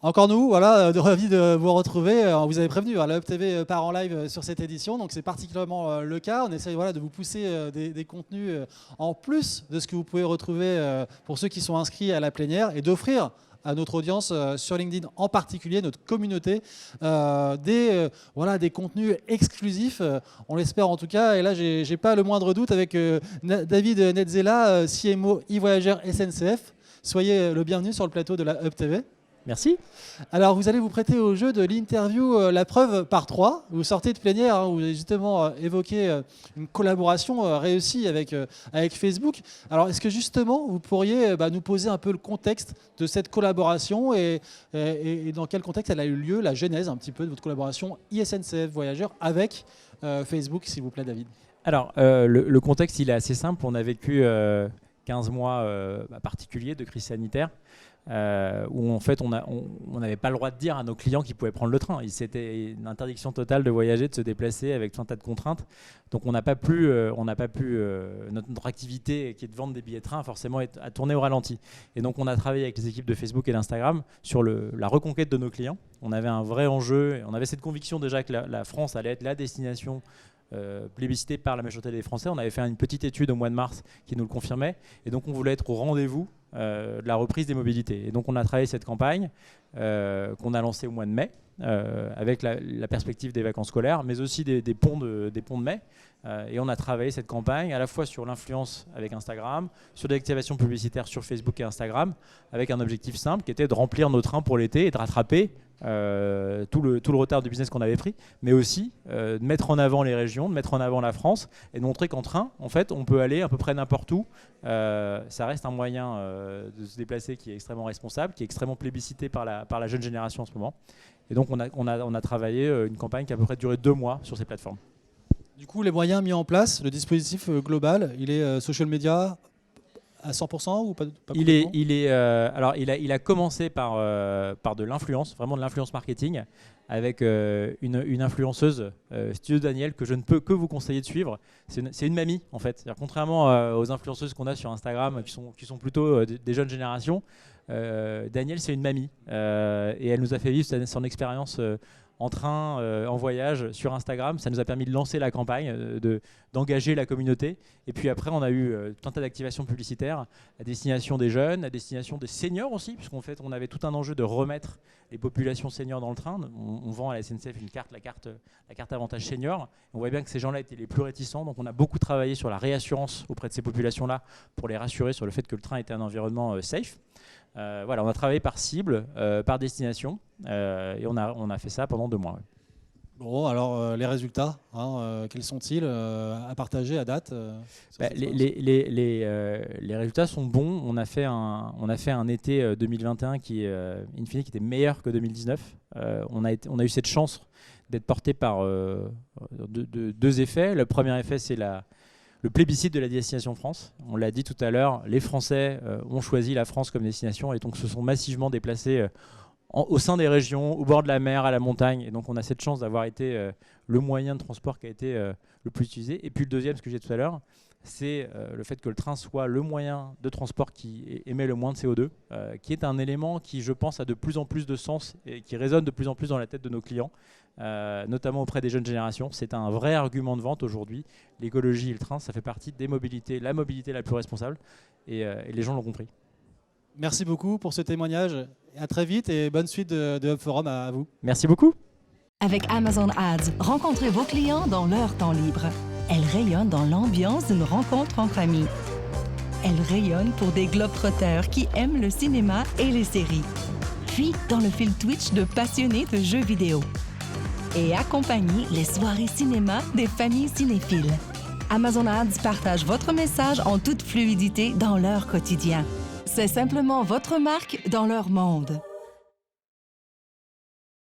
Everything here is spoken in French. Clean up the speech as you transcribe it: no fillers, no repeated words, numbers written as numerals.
Encore nous, voilà, ravis de vous retrouver. Vous avez prévenu, la Up TV part en live sur cette édition, donc c'est particulièrement le cas. On essaie de vous pousser des contenus en plus de ce que vous pouvez retrouver pour ceux qui sont inscrits à la plénière et d'offrir à notre audience sur LinkedIn en particulier, notre communauté, des contenus exclusifs, on l'espère en tout cas. Et là, j'ai pas le moindre doute avec David Netzela, CMO e-Voyageurs SNCF. Soyez le bienvenu sur le plateau de la Up TV. Merci. Alors, vous allez vous prêter au jeu de l'interview La Preuve par 3. Vous sortez de plénière, vous avez justement évoqué une collaboration réussie avec Facebook. Alors, est-ce que justement, vous pourriez nous poser un peu le contexte de cette collaboration et dans quel contexte elle a eu lieu, la genèse un petit peu de votre collaboration ISNCF Voyageurs avec Facebook, s'il vous plaît, David? Alors, le contexte, il est assez simple. On a vécu 15 mois particuliers de crise sanitaire. Où en fait on n'avait pas le droit de dire à nos clients qu'ils pouvaient prendre le train. C'était une interdiction totale de voyager, de se déplacer avec tout un tas de contraintes. Donc on n'a pas pu notre activité qui est de vendre des billets de train forcément à tourner au ralenti. Et donc on a travaillé avec les équipes de Facebook et d'Instagram sur la reconquête de nos clients. On avait un vrai enjeu, on avait cette conviction déjà que la France allait être la destination plébiscitée par la majorité des Français. On avait fait une petite étude au mois de mars qui nous le confirmait. Et donc on voulait être au rendez-vous de la reprise des mobilités. Et donc on a travaillé cette campagne qu'on a lancée au mois de mai avec la perspective des vacances scolaires, mais aussi des ponts de mai. Et on a travaillé cette campagne à la fois sur l'influence avec Instagram, sur des activations publicitaires sur Facebook et Instagram, avec un objectif simple qui était de remplir nos trains pour l'été et de rattraper tout le retard du business qu'on avait pris, mais aussi de mettre en avant les régions, de mettre en avant la France et de montrer qu'en train, en fait, on peut aller à peu près n'importe où. Ça reste un moyen de se déplacer qui est extrêmement responsable, qui est extrêmement plébiscité par la jeune génération en ce moment. Et donc, on a travaillé une campagne qui a à peu près duré 2 mois sur ces plateformes. Du coup, les moyens mis en place, le dispositif global, il est social media à 100% ou pas il a commencé par de l'influence, vraiment de l'influence marketing, avec une influenceuse, Studio Daniel, que je ne peux que vous conseiller de suivre. C'est une mamie, en fait. C'est-à-dire, contrairement aux influenceuses qu'on a sur Instagram, qui sont plutôt des jeunes générations, Daniel, c'est une mamie. Et elle nous a fait vivre son expérience en train, en voyage, sur Instagram. Ça nous a permis de lancer la campagne, d'engager la communauté. Et puis après, on a eu tout un tas d'activations publicitaires à destination des jeunes, à destination des seniors aussi, puisqu'en fait, on avait tout un enjeu de remettre les populations seniors dans le train. On vend à la SNCF la carte avantage senior. On voit bien que ces gens-là étaient les plus réticents. Donc on a beaucoup travaillé sur la réassurance auprès de ces populations-là pour les rassurer sur le fait que le train était un environnement safe. On a travaillé par cible, par destination, et on a fait ça pendant 2 mois. Ouais. Bon, alors les résultats, quels sont-ils à partager à date les résultats sont bons. On a fait un été 2021 qui était meilleur que 2019. On a eu cette chance d'être porté par deux effets. Le premier effet, c'est le plébiscite de la destination France. On l'a dit tout à l'heure, les Français ont choisi la France comme destination et donc se sont massivement déplacés au sein des régions, au bord de la mer, à la montagne. Et donc on a cette chance d'avoir été le moyen de transport qui a été le plus utilisé. Et puis le deuxième, ce que j'ai dit tout à l'heure, c'est le fait que le train soit le moyen de transport qui émet le moins de CO2, qui est un élément qui, je pense, a de plus en plus de sens et qui résonne de plus en plus dans la tête de nos clients, notamment auprès des jeunes générations. C'est un vrai argument de vente aujourd'hui. L'écologie et le train, ça fait partie des mobilités, la mobilité la plus responsable, et les gens l'ont compris. Merci beaucoup pour ce témoignage. À très vite et bonne suite de Hub Forum à vous. Merci beaucoup. Avec Amazon Ads, rencontrez vos clients dans leur temps libre. Elle rayonne dans l'ambiance d'une rencontre entre amis. Elle rayonne pour des globetrotters qui aiment le cinéma et les séries. Puis dans le fil Twitch de passionnés de jeux vidéo. Et accompagne les soirées cinéma des familles cinéphiles. Amazon Ads partage votre message en toute fluidité dans leur quotidien. C'est simplement votre marque dans leur monde.